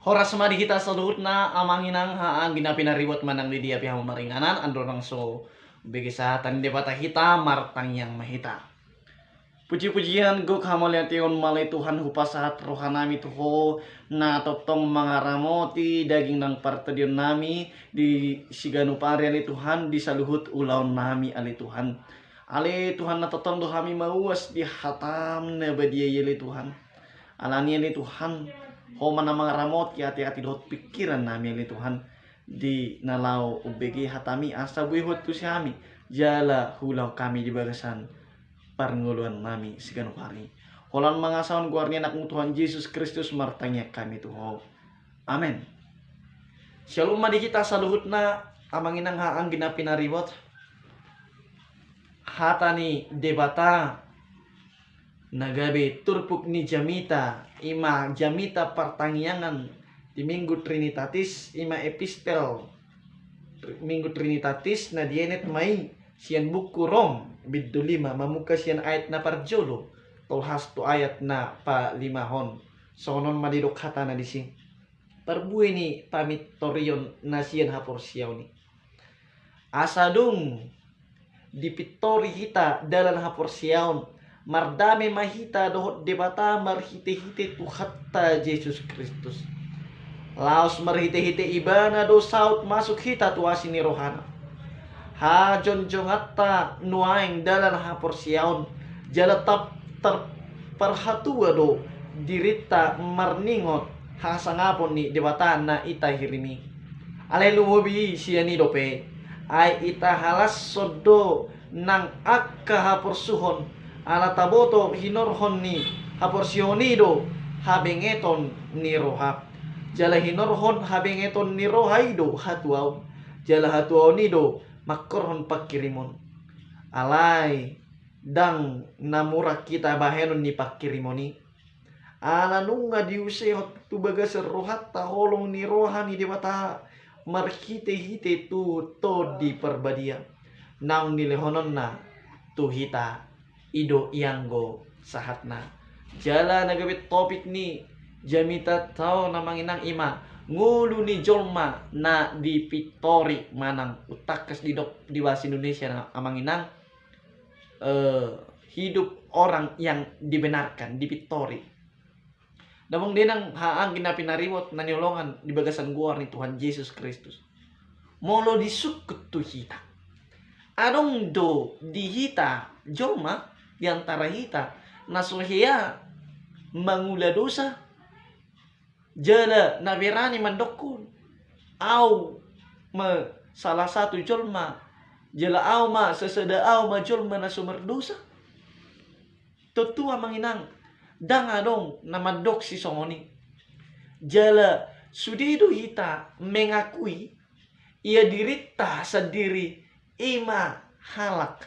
Horas madi kita saluhutna amanginang haang ginapinariwat manang di dia pihak maringanan andorang so begisatan di bata kita martang yang mahita. Puji-pujian guk hamolyation malay Tuhan hupasahat rohanami tuho na totong mga ramoti daging ng partadion nami di siganupari ali Tuhan di saluhut ulaw nami ali Tuhan. Ali Tuhan na totong dohami mauwas di hatam na badia ali Tuhan. Alani ali Tuhan Homa na mga ramot ki hati-hati dohot pikiran nami ali Tuhan di nalau ubegi hatami asa buihut tu siami jala hulau kami di bagasan parnguluan nami sigano hari. Holan mga saon guarni anak Tuhan Yesus Kristus martanya kami tuho. Amen. Shalom madi kita saluhut na amanginang haang ginapinaribot hatani debata nagabi turpuk ni jamita ima jamita pertangyangan di minggu Trinitatis ima epistel minggu Trinitatis na dienet mai sian buku Rom biddu 5 mamuka sian ayat na parjolo tolhas tu ayat na pa 5 hon sonon madidok hata na dising parbuay ni pamitorion na sian hapor siyaw ni asadung dipitori kita dalam hapor siyaw mardame mahita dohot debata marhite-hite tu hatta Yesus Kristus. Laos marhite-hite ibana do saut masuk hita tu asini rohana. Ha jonjong atta nuaing dalan hapor siaun jala tap terperhatua do dirita marningot ha sangapon ni debata na ita hirimi. Ale lumubi siani dope ay ita halas sodo nang akka hapor suhon ala taboto hinorhon ni haporsionido habengeton ni roha jala hinorhon habengeton ni rohaido hatuaw jala hatuaw nido makorhon pakirimon alay dang namurak kita bahenon ni pakirimoni ala nunga diusehot tu bagas rohat taholong ni roha ni dewata marhite-hite tu to di perbadia nang nilehonon na tu hita ido ianggo sahatna jala nagawit topik ni jamita tao na manginang ima ngulu ni jolma na di pitori manang utakas di diwasi Indonesia na amanginang hidup orang yang dibenarkan di pitori damong dinang haang ginapinariwot na niolongan di bagasan guar ni Tuhan Yesus Kristus molo disukut tu hita adong do di hita jolma di antara hita nasuhia mangula dosa jala nabirani mandokun au salah satu jolma jala au seseda au jolma nasumber dosa tutua manginang danga dong namandok si songoni jala sudidu hita mengakui ia dirita sendiri ima halak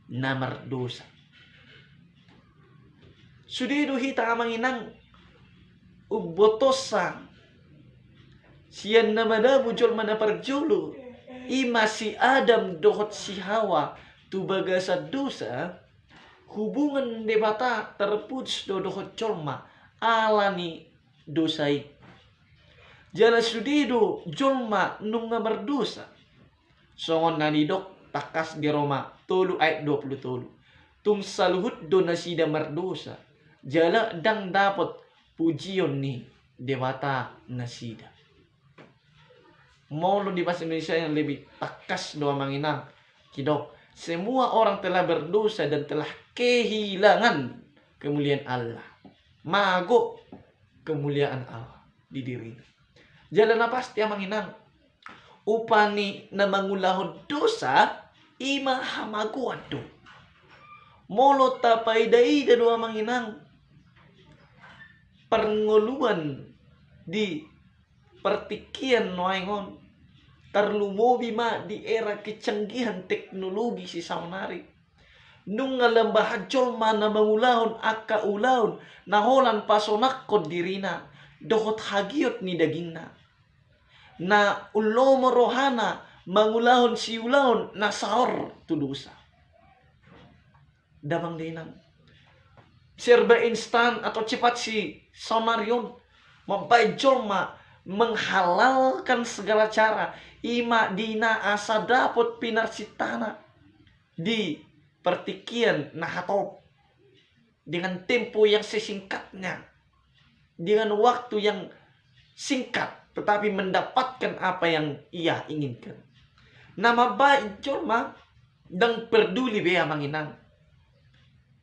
namar dosa sudidu hita amanginang ubotosa siyan namada muncul mana parjulu ima si Adam dohot si Hawa tu bagasa dosa hubungan debata terputus do dohot colma alani dosai jala sudidu jolma nunga berdosa songon nanidok takas di Roma tolu ayat 20 tung saluhut do nasida merdosa jala dang dapat pujion ni dewata nasida mau di bahasa Indonesia yang lebih takas doa manginang kidok semua orang telah berdosa dan telah kehilangan kemuliaan Allah mago kemuliaan Allah di diri jala na pasti manginang upani na mangulahod dosa ima hamaguado molo tapay-day dua manginang pernguluan di pertikian noaingon terlumobi ma di era kecanggihan teknologi si saunari nung ngalambah jolma na mangulahon akka ulahon naholan pasonakod dirina dohot hagiot ni dagingna na ulomo rohana mangulahon si ulahon na saor tudusa damang dinang serba instan atau cepat si sonarion Mampai jolma menghalalkan segala cara. Ima dina asa dapot pinarsitana di pertikian nahatop. Dengan tempo yang sesingkatnya. Dengan waktu yang singkat. Tetapi mendapatkan apa yang ia inginkan. Nama baik jolma dan peduli bea manginang.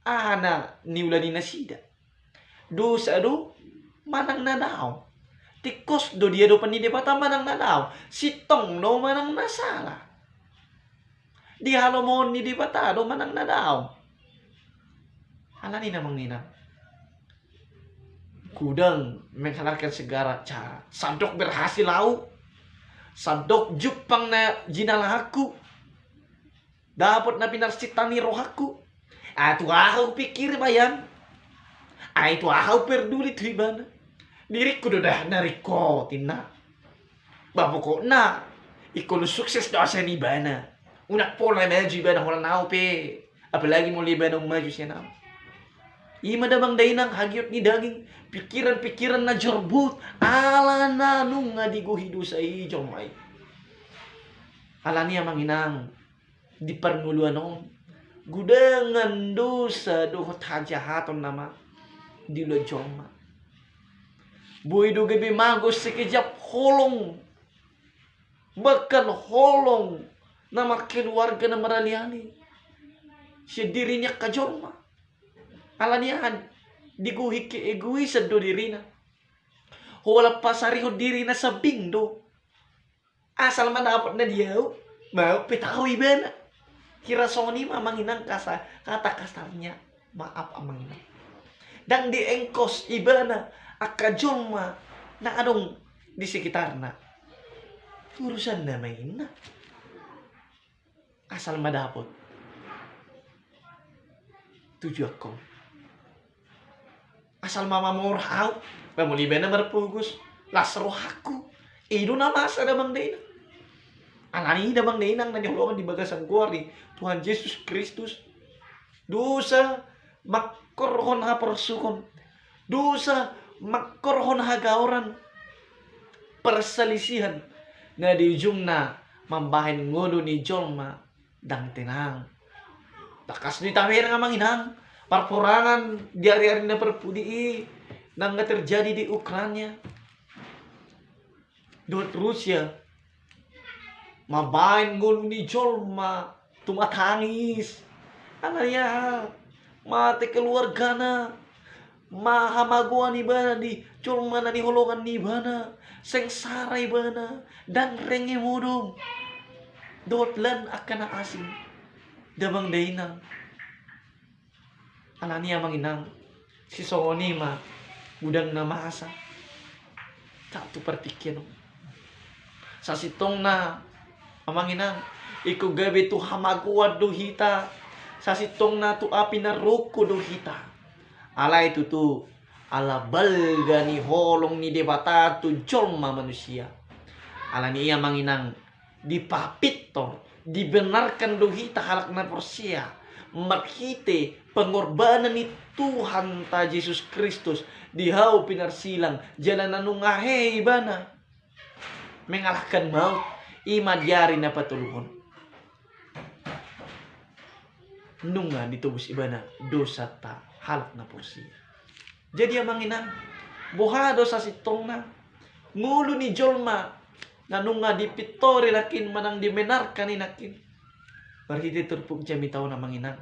Ana niulani nasida. Dosa do manang nadaw. Tikos do dia do panidebata manang nadaw. Sitong do manang nasala. Di halomon ni debata do manang nadaw. Alani namang nina. Kudang menghalalkan segala cara. Sadok berhasil lau. Sadok jupang na jinalahaku. Dapat na pinarsitani rohaku. Atu ahau pikir bayan. Itu ahau peduli tu ibana. Diriku dah nariko tina. Baboko na. Ikon sukses doa ni ibana. Unak pola maju ibana hola nao pe. Apalagi mau libana maju siya nao. Ima damang dainang hagiot ni daging. Pikiran-pikiran na jorbut. Ala na nung nga diguhido sa ijo may. Ala niya manginang. Di parnguluan on. Gudangan dosa dohot hajahaton nama. Di lo joma. Buhay do gabi magos sekejap holong. Bahkan holong. Nama keluarga na maraliani. Siya dirinya kajorma. Alanian, diguhi ke egois do dirina. Wala pasariho diri na sa bindo. Asal madapat na diyaw, mau pitaw ibana. Kira soni mamanginang kasa kata kasarnya maaf amanginang. Dan di engkos ibana akajoma na anong di sekitarna. Urusan na main na. Asal madapot. Tujuh ako. Asal mama murhaw, pamuliban na marpugus, lasro aku. Ido na masa damang dainang. Alani damang dainang nanyulungan di bagasan kuwari, Tuhan Yesus Kristus. Dosa makkorhon ha persukon. Dosa makkorhon ha gauran. Perselisihan na di ujung na mambahin ngulo ni Jolma dang tenang. Takas ni tawir nga manginang. Perperangan di hari-hari na perpudi nang terjadi di Ukraina. Dot Rusia mabain ngulu ni Jolma tumatangis. Anaya mati keluarga na mahamaguan ibana di Jolma na nihulungan ni ibana sengsara ibana dan renge mudong. Dot lan akan na asing damang dainang. Alania manginang si Sonima gudang na masa tak tu pertikian sa sitong na amanginang iku gabi tu hamaguad do hita sa sitong na tu api na roko do hita ala itu tu ala balga ni holong ni debata tu jolma manusia ala niya manginang dipapito dibenarkan do hita halak na porsia marhite pengorbanan ni Tuhan ta Yesus Kristus dihau pinarsilang jalan nanungahe ibana mengalahkan maut ima diari na patulungan nunga ditubus ibana dosa ta halak na porsi jadi amanginan boha dosa sitong na ngulu ni Jolma nanunga dipitori lakin manang dimenarkan inakin parhiti turpuk jami tao na manginang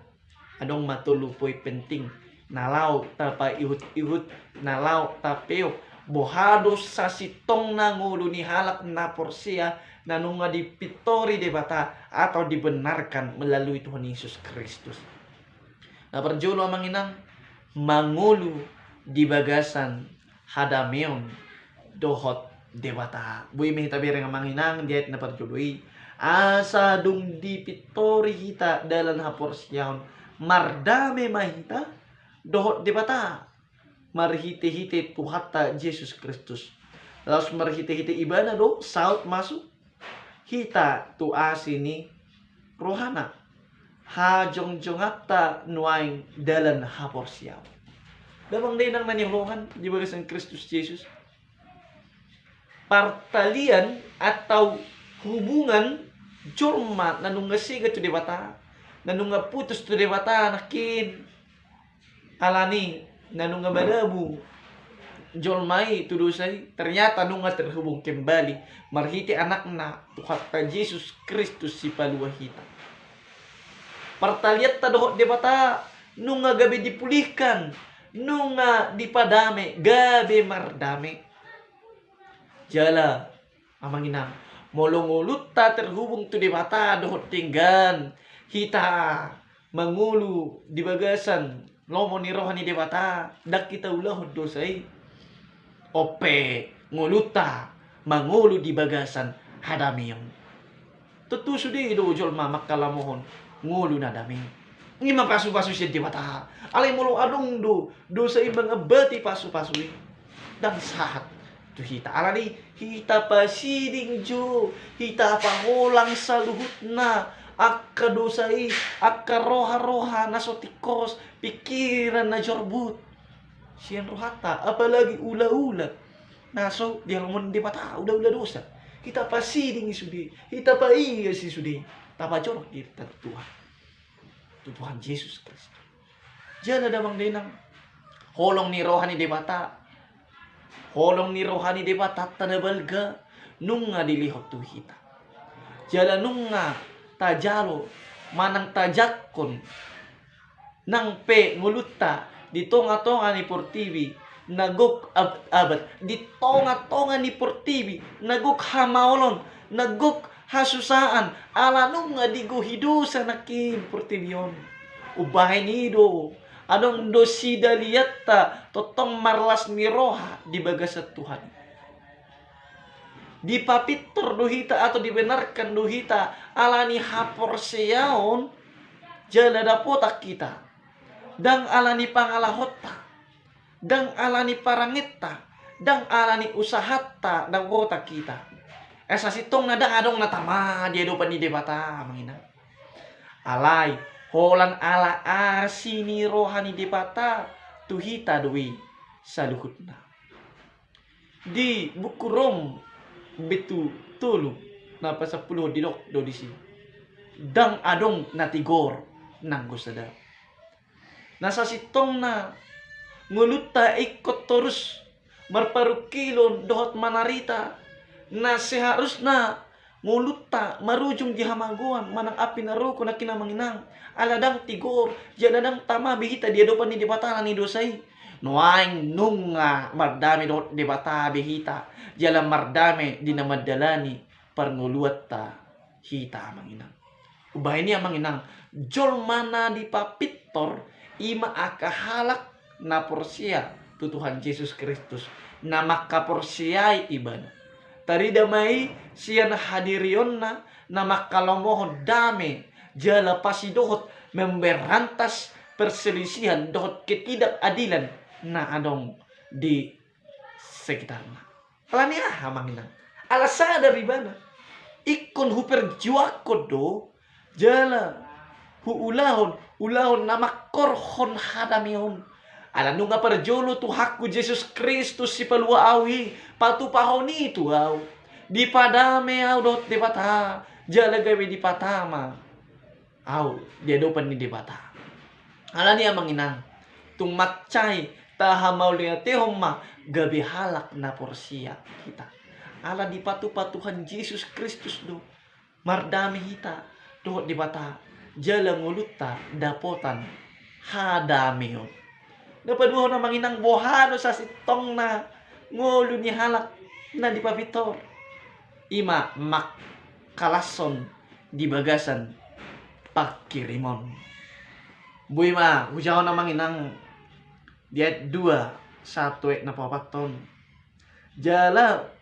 adong matulupoy penting nalaw tapa ihut-ihut nalaw tapeo bohados sa sitong na ngulo ni halak na porsia nanunga dipitori debata atau dibenarkan melalui Tuhan Yesus Kristus. Na perjulo manginang mangulu di bagasan hadameon dohot debata. Bui mehitabi nga manginang diet na perjului asa dung dipitori hita dalam haporsiaon mardame mahita dohot debata marhite-hite tuhata Yesus Kristus laos marhite-hite ibana do saut masuk hita tu asini rohana ha jongjongata nuaing dalan haporsiaw damang dinang nanihulungan di bagasan Kristus Yesus Partalian atau hubungan jorma nanungasiga tu debata, nanunga putus tu debata nakin alani nanunga badabu jolmai tu dosai ternyata nunga terhubung kembali marhiti anakna Tuhan Yesus Kristus si paluahita. Partaliat tadohot debata nunga gabe dipulihkan, nunga dipadame gabe mardame. Jala amanginang molongulut ta terhubung tu debata dohot tinggan hita mangulu di bagasan lomo ni rohani debata dak kita ulahod dosai ope nguluta mangulu di bagasan hadamiyon tutu sudi do jol mamak kalamohon ngulu na dami ngi mapasu-pasu siya debata alay molo adong dosai mangabati pasu-pasu dan sahat tu hita alani hita pasiding jo hita paholang sa luhut na akka dosai akka roha-roha nasotikos pikiran na jorbut siyan rohata apalagi ula-ula naso dia ngomong di mata udah dosa hita pasiding isudi hita pa iya si sudi tapa jorok kita Tuhan Yesus Kristus jana damang denang holong ni rohani di mata holong ni rohani deba tatta na balga nunga dilihok tu hita. Jala nunga tajalo manang tajakon nang pe nguluta di tonga-tonga ni portivi nagok abad di tonga-tonga ni portivi nagok hamaolon nagok hasusaan ala nunga di guhidusa nakin portivion ubahay nido anong dosida liyatta totong marlas miroha di bagasat Tuhan. Dipapitor duhita atau dibenarkan duhita alani hapor seyaon jala dapotak kita. Dang alani pangalahota. Dang alani parangita. Dang alani usahata dang botak kita. Esa sitong nadang adong natama dia dopan di debata mangina. Alay holan ala asini rohani debata tuhita doi saluhutna. Di buku Rom betu tulu napa 10 dilok do di sini. Dang adong natigor nang gusada. Nasa sitong na nguluta ikot terus marparukilon dohot manarita na seharusna nguluta marujung di hamaguan manang api naruko na kinamanginang aladang tigor jaladang tama bihita dia dopan ni debata ni dosai nuaing nunga mardami dot debata bihita jala mardame dinamadalani parnguluata hita manginang ubay niya manginang jol mana di papitor ima akahalak na porsia tu Tuhan Yesus Kristus na makaporsiay iban tari damai siyan hadirion na makalomohon dame jala pasidohot memberantas perselisihan dohot ketidakadilan na adong di sekitarna. Alania hamanginang. Alasa dari bana. Ikon huperjuakod do jala ulahon na makorhon hadamion. Alam nga parjolo tu hakku Jesus Kristus si palua awi patupahon itu aw di padame aw dot debata jala gawe di patama aw dia dopan ni debata ala niya manginang tung matchay tahamaw liya tehoma gabi halak na porsiya kita ala di patu-patuhan Jesus Kristus do mardami hita do debata jala nguluta dapotan hadamion. Napaduho na manginang bohano sa sitong na ngulo ni halak na di papitor. Ima makalason di bagasan pakirimon. Buima, hujaw na manginang diet 2:1 na papaton. Jala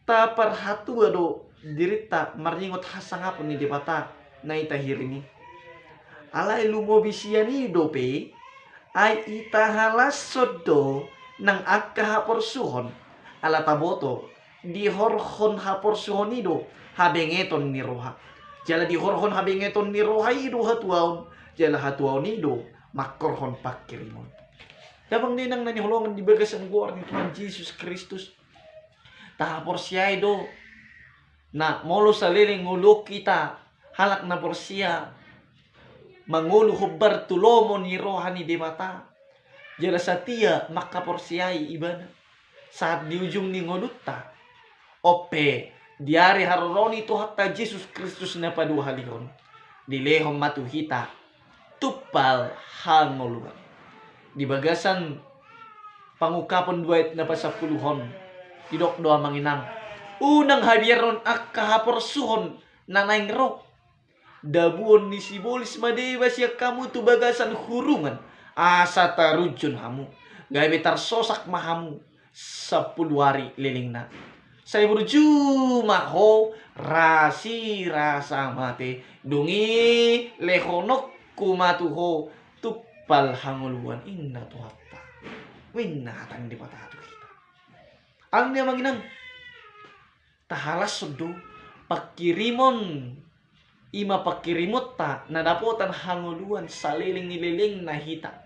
taparhatu ado dirita maringot hasangapon ni debata na itahirini. Alay lumobisiya ni dope ay itahalas sodo ng agkahaporsuhon ala taboto di horhon haporsuhon nido habengeton ni roha jala di horhon habengeton ni roha ido hatuaon jala hatuaon nido makorhon pakirimon dabang dinang nanihulongan di bagasan guar ni Tuhan Yesus Kristus Ta porsiay do. Na molo saliling ngulo kita halak na porsia. Mangulu hubbar tulomo ni rohani di mata. Jala satia makaporsiay ibana. Saat di ujung ni ngolutta. Ope diari haroroni to hatta Jesus Kristus na paduhalihon. Dilehom matuhita. Tupal hangoluan. Di bagasan pangukapon duait na pasapuluhon. Didok doa manginang. Unang habieron ak kahaporsuhon nanaing rok. Dabuon ni sibolis madewa siya kamu tu bagasan hurungan. Asa tarujun hamu. Gabi tarsosak mahamu. 10 hari liling na. Saya berjumah ho rasi rasa mate. Dungi lehonok kumatuho tupal hanguluan inna tuhatta. Winna hatang di patatu kita. Ang niya manginang. Tahalas sudo pakirimon ima pakirimot ta nadapotan hanguluan saliling nililing na hita.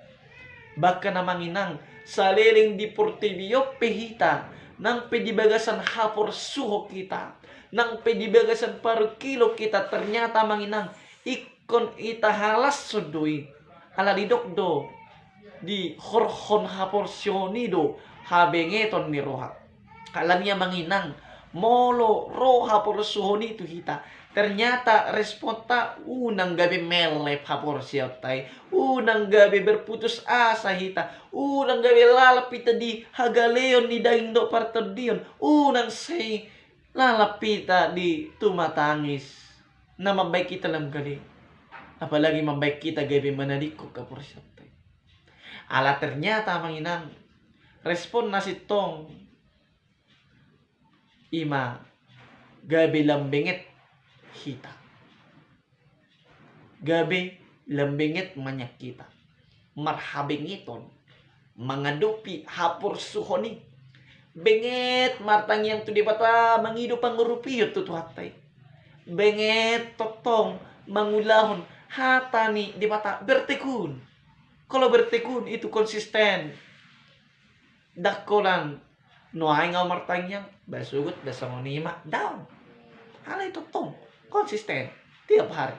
Baka na manginang saliling di portibio pehita nang pedibagasan hapor suho kita nang pedibagasan paru kilo kita ternyata manginang ikon itahalas sudui ala didok do di horhon hapor sionido habengeton ni roha kalanya manginang molo roha por suhoni tu hita ternyata responta unang gabi melep hapor siotay unang gabi berputus asa hita unang gabi lalapita di hagaleon ni daindo partodion unang say lalapita di tumatangis na mabay kita lang gali apalagi mabay kita gabi manadiko kapor siotay ala ternyata manginang respon na si tong ima gabi lambinget hita. Gabi lambinget manyak kita. Marhabingiton mangadupi hapur suhoni. Benget martang yang tu di bata mangido pangurupiyot tu hatay. Benget totong mangulahon hatani di bata bertekun. Kalau bertekun itu konsisten. Dakolan nuhay nga martang yang basugot basa mo nima down. Halay totong konsisten tiap hari.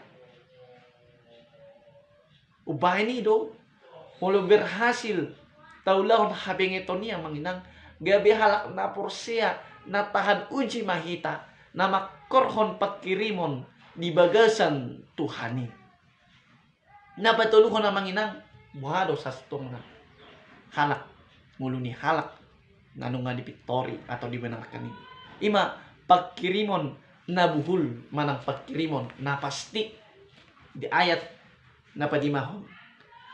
Ubay ni do mulo berhasil taulahon habing ito niya manginang gabi halak na porsiya na tahan uji mahita na makorhon pagkirimon di bagasan Tuhani. Napatuluhon na manginang buhado sa stong na halak mulo ni halak nanu nga di Victory atau di benang kani. Ima pagkirimon na buhul manang pagkirimon na pasti di ayat na padimahon.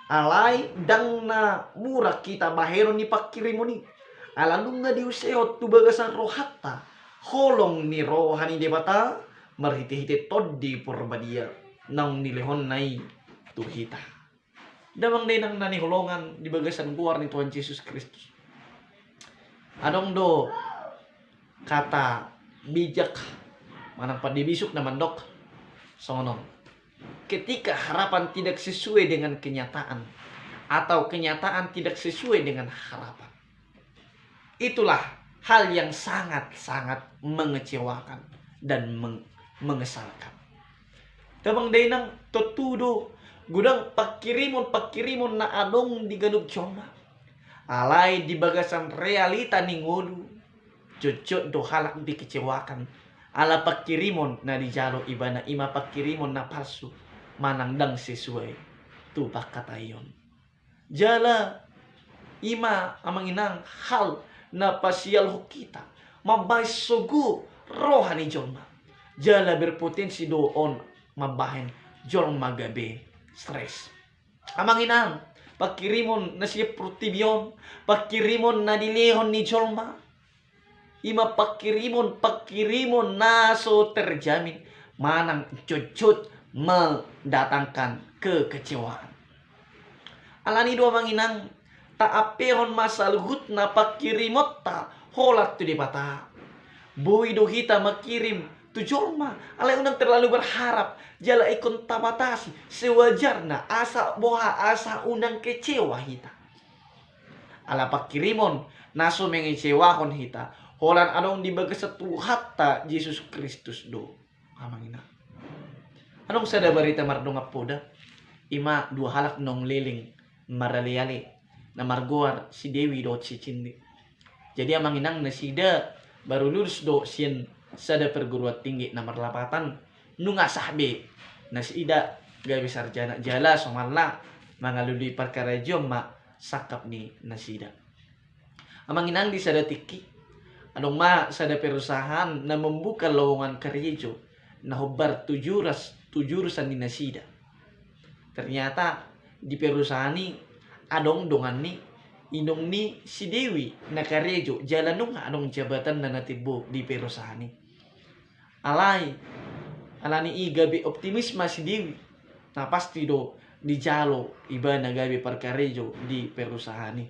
Alay dang na mura kita baheron ni pagkirimon ni. Alanung nga di useot tu bagasan rohatta holong ni rohani debata marhiti-hiti tod di porbadia nang nilehon nay tuhita. Damang din ang nanihulongan di bagasan buwar ni Tuhan Yesus Kristus. Anong do kata bijak manang pandibisuk na mandok sonong ketika harapan tidak sesuai dengan kenyataan atau kenyataan tidak sesuai dengan harapan itulah hal yang sangat-sangat mengecewakan dan mengesalkan. Damang dainang totudo gudang pakirimon na adong di ganub coma alay di bagasan realita ni ngolu cucut do halak dikecewakan ala pakirimon na di jalo iba na ima pakirimon na palsu manangdang sesuai tu pakatayon jala ima amang inang hal na pasial ho kita mabay sugu rohani jolma jala berpotensi doon mabahin jolma gabi stress amang inang pakirimon na siya protibyon, pakirimon na dilehon ni jolma. Ima pakirimon na so terjamin. Manang cucut mendatangkan kekecewaan. Alani dua manginang, taapehon masaluhut na pakirimot ta holat tu di bata. Bui dohita makirim tu jolma. Alay unang terlalu berharap. Jala ikon tamatasi sewajarna asa boha asa unang kecewa hita. Ala pakirimon naso mengecewahon hita. Holan adong di bagas satu hatta Yesus Kristus do. Amangina. Anong sada barita mardong apoda? Ima dua halak nong liling maraliali na margoar si Dewi do si Cindi. Jadi amanginang na sida baru lulus do sien sada perguruan tinggi na marlapatan nunga sahbe na sida gabi sarjana jala somalla mangaluli perkara jom ma sakap ni nasida. Amanginang di sada tiki anong ma sada perusahaan na membuka lowongan karyejo na hobar tujurusan ni nasida. Ternyata di perusahaan ni adong dongan ni inong ni si Dewi na karyejo jalan nung anong jabatan na natibo di perusahaan ni. Alani gabi optimisma si Dewi na pasti do di jalo iba na gabi parkarejo di perusahaan ni.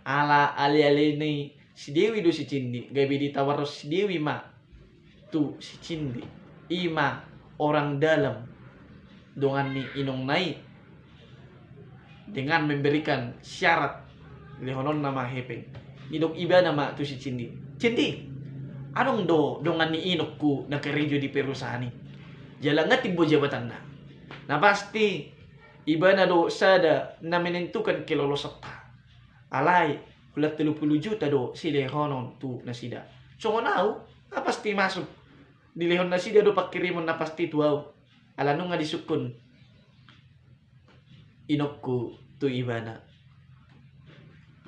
Ali ni si Dewi do si Cindi gabi ditawar si Dewi ma tu si Cindi ima orang dalam dongan ni inong nai dengan memberikan syarat lehonon nama hepeng idok iba nama tu si Cindi anong do dongan ni inokku na kerejo di perusahaan ni jala nga tibo jabatan na pasti iba na do sada na menentukan kilolosota alay hulat 30 juta do si lehonon tu nasida so ngonau na pasti masuk di lehon nasida do pakirimon na pasti tuaw alano nga disukun inokku tu ibana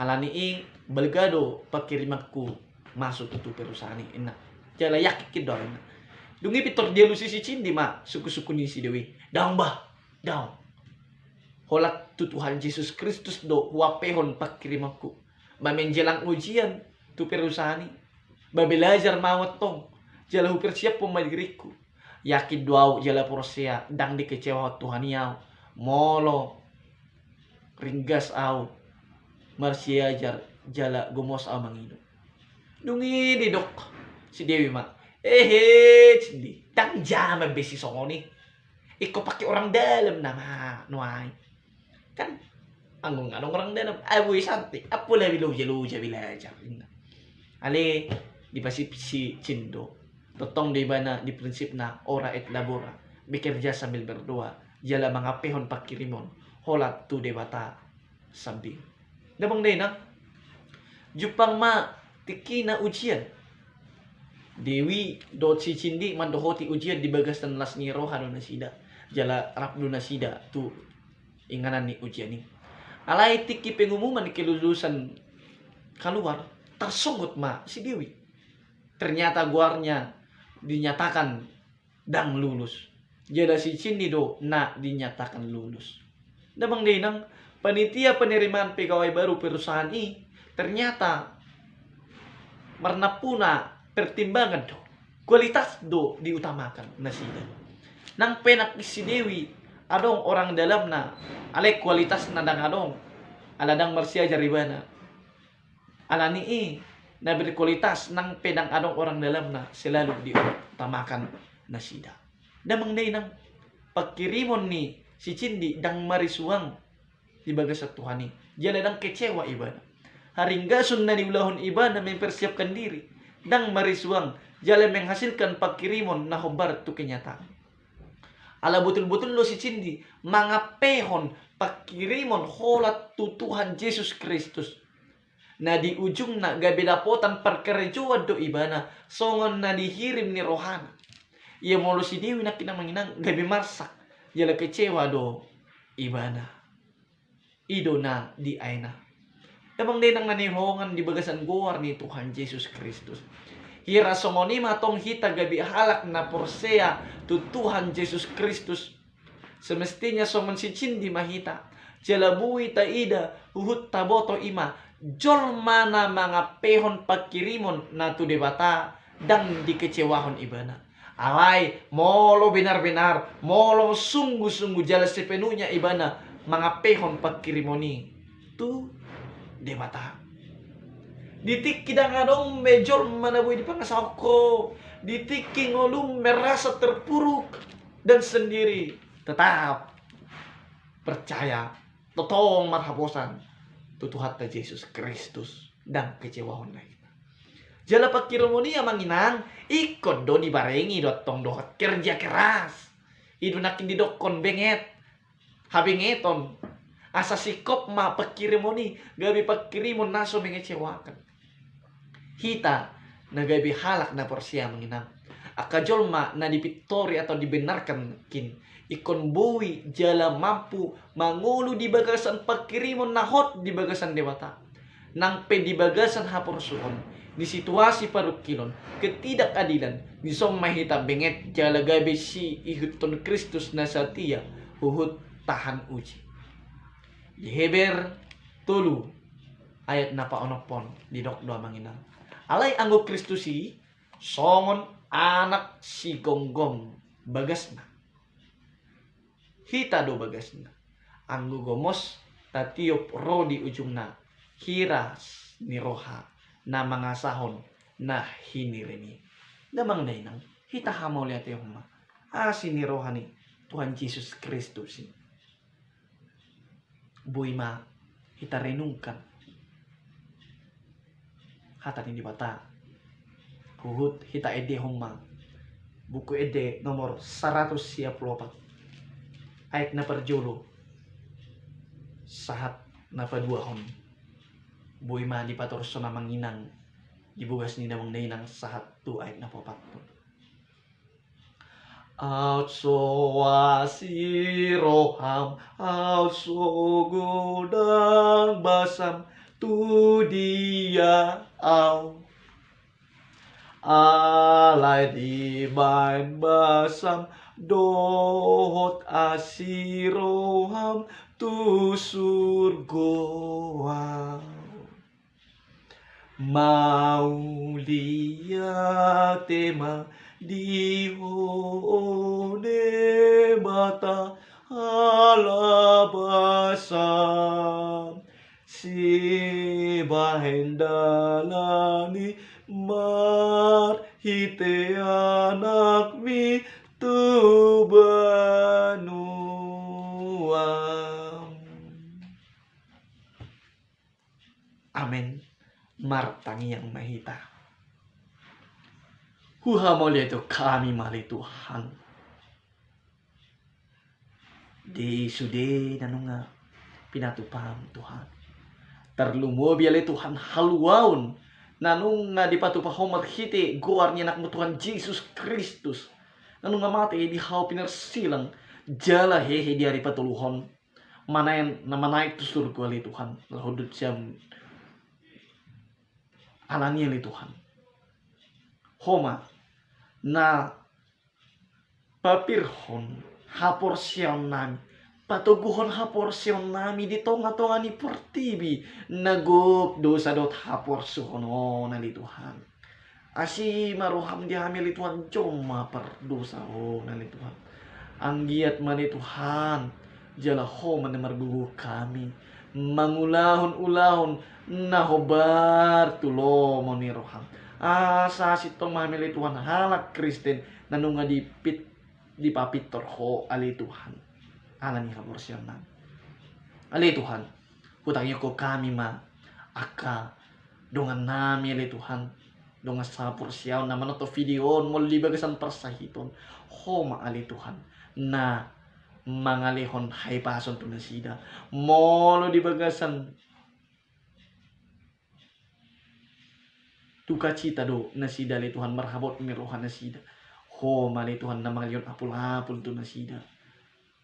alani balgado pakirimakku masuk tu perusahaan ni ina jala yakik do ina dungi pitor dia lu si Cindi ma suku-suku ni si Dewi daong holat tu Tuhan Yesus Kristus do wapehon pakirimakku menjelang ujian tu perusahaan ni belajar mawat tong jala persiap pemadiriku yakin doau jala porsia dang dikecewa Tuhan yau molo ringgas au marsiajar jala gomos au mangido dungi didok si Dewi ma Cindi dang jama besi songoni iko pakai orang dalam nama nuai kan anong orang dalam abu santi apo la biluja bilajar ale di pasip si Cindo totong di bana di prinsip na ora et labora bekerja sambil berdoa jala mga pehon pakirimon holat tu debata sabi dabang day na jupang ma tiki na ujian Dewi do si Cindi mandohoti ujian di bagas tan las ni rohano nasida jala rapdo nasida tu inganan ni ujian ni alay tiki pengumuman kelulusan keluar tersungut ma si Dewi ternyata guarnya dinyatakan dang lulus jala si Cindi do na dinyatakan lulus damang dinang panitia penerimaan pegawai baru perusahaan ini ternyata marnapuna pertimbangan do kualitas do diutamakan nasida nang penak si Dewi adong orang dalam na alek kualitas nadang adong aladang marsia jaribana alani na berkualitas nang pedang adong orang dalam na selalu diutamakan nasida damang day nang pagkirimon ni si Cindi dang marisuang di bagas sa Tuhan ni jala dang kecewa ibana haringgason na diulahon ibana mempersiapkan diri dang marisuang jala menghasilkan pagkirimon na hobar tu kenyataan ala betul-betul lo si Cindi mga pehon pagkirimon holat tu Tuhan Yesus Kristus na di ujung na gabi dapotan perkerejuan do ibana songon na dihirim ni rohana iya molo si Dewi na kinamanginang gabi marsak jala kecewa do ibana ido na di aina damang din ang nanihongan di bagasan guar ni Tuhan Yesus Kristus hira songoni matong hita gabi halak na porsea tu Tuhan Yesus Kristus semestinya somon si Cindi mahita jalabuhi taida uhut taboto ima jol mana mga pehon pagkirimon na tu debata dang dikecewahon ibana alay molo benar-benar molo sungguh-sungguh jala sepenuhnya ibana mga pehon pagkirimoni tu debata ditik kidang adong medyo manaboy di pangasaw ko ditik ngolum merasa terpuruk dan sendiri tetap percaya totong marhabosan tutuhat ta Yesus Kristus dan kecewahon na kita Jala pakiromoni ya manginang, ikut do dibarengi dotong dohot kerja keras. Idu nakin didokon benget, habingeton. Asa sikop ma pakirimoni, gabi pakirimon naso mengecewakan. Hita na gabi halak na porsiya manginang. Akajol ma na dipitori atau dibenarkan kin. Ikon bui jala mampu mangulu di bagasan pakirimon nahot di bagasan dewata. Nang pe di bagasan hapor suhon. Di situasi parukilon ketidakadilan di mahita benget jala gabi si ihuton Kristus na satia huhut tahan uji. Di Heber tulu ayat napa onopon di dok doa manginang. Alay anggo Kristusi songon anak si gonggong bagasna. Hita do bagasna. Anggo gomos tatiop ro di ujungna. Hiras ni roha na mga sahon na hinirimi. Damang dainang hita hamo lihat yung ma. Ni roha ni Tuhan Yesus Kristus. Buy ma hita renungkan. Hata ni bata. Huhut hita ede humma. Buku ede nomor 154. Ayat na perjulo. Sahat na paduahon. Buy ma di patorso na manginang. Dibugas ni namang nainang sahat tu ayat na popatton. Out so wasiroham, out so godang basam, tu dia au. Alay di main basam, dohot asiroham, tu surgoam. Mau lihat tema di hone bata alabasam si bahendalani marhite anak mi tubanuam. Amin. Martangi yang mahita. Huhamoli itu kami mali Tuhan. Di sude nanunga pinatupam Tuhan. Terlumo biale Tuhan haluaun. Nanunga di patupahomar hite goarnya nakmu Tuhan Yesus Kristus. Nanunga mati di hau pinersilang. Jala hehe di hari patuluhon. Manayan na manaik tu surga li Tuhan. Lahudut siam alangnya li Tuhan. Homa na papirhon haporsion nami patuguhon haporsion nami di tonga-tonga ni pertibi naguk dosa dot haporsuhon na li Tuhan. Asi maruham di hamil li Tuhan cuma perdosa na li Tuhan. Anggiat mani Tuhan jala homa na margugu kami mangulahon-ulahon nahobar tulo mo ni roham. Asa sitong mamili Tuhan halak Kristen nanunga di papitor ho ali Tuhan. Ala ni kaporsyon na. Ali Tuhan. Hutang ko kami ma aka dongan nami ali Tuhan. Dongan sa porsyaw na manoto video mo libagasan persahiton. Ho ma ali Tuhan na mangalihon hay pason to nasida. Molo di bagasan duka cita do nasida li Tuhan marhabot mirohan nasida. Ho mali Tuhan na mangalihon apul-apul to nasida.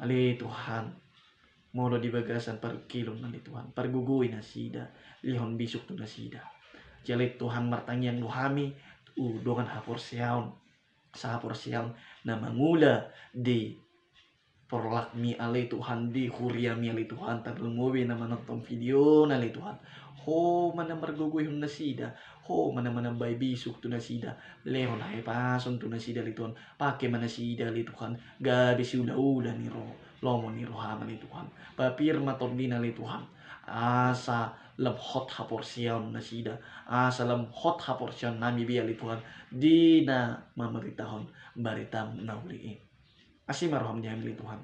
Ali Tuhan molo di bagasan parkilon na li Tuhan. Parguguy nasida. Lihon bisuk to nasida. Jalit Tuhan martangyang duhami dongan haporsyaon. Sa haporsyaon na mangula di porlak mi ali Tuhan di huria mi ali Tuhan terlumuwi na menonton video na ali Tuhan. Ho mana marguguy hon nasida. Ho mana bay bisuk tu nasida. Lehon hay pason tu nasida li Tuhan. Pake manasida li Tuhan. Gabi si ula-ula ni ro. Lomo ni rohama li Tuhan. Papir maton din ali Tuhan. Asa lemhot haporsyaon nasida. Asa lemhot haporsyaon nami biya li Tuhan. Di na mamaritahon baritam nauliin. Asi maroham niya li Tuhan.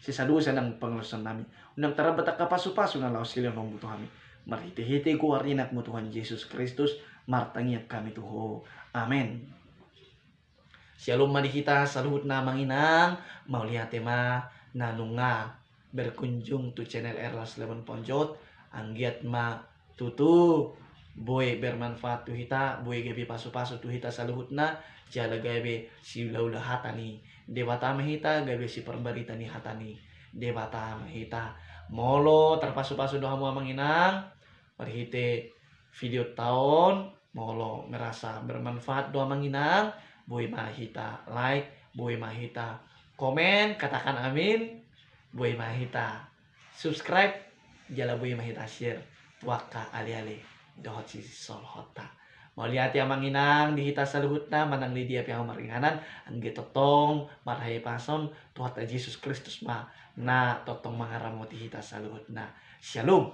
Si sadusa ng pangulusan namin. Unang tarabata kapaso-paso na laos kiliang mambuto kami. Marhiti-hiti ko arinak mo Tuhan Jesus Kristus. martangiap kami tuho. Amin. Shalom madi kita saluhut na manginang mau lihat tema nanunga berkunjung tu channel Erlas Lemon Ponjot anggiat ma tutu boy bermanfaat tu hita boy gabe pasu-pasu tu hita saluhut na jala gabe si ulah hatani dewata mahita gabe si perbarita ni hatani dewata mahita molo terpasu-pasu doa mua manginang perhite video tahun molo merasa bermanfaat doa manginang boy mahita like, boy mahita komen, katakan amin, boy mahita subscribe, jala boy mahita share, waka ali-ali dohot si sol hota. Mau lihat yang manginang dihita saluhutna manang lidia piang maringanan angge totong marhai pason Tuhan Yesus Kristus ma na totong mangaramoti hita saluhutna. Shalom.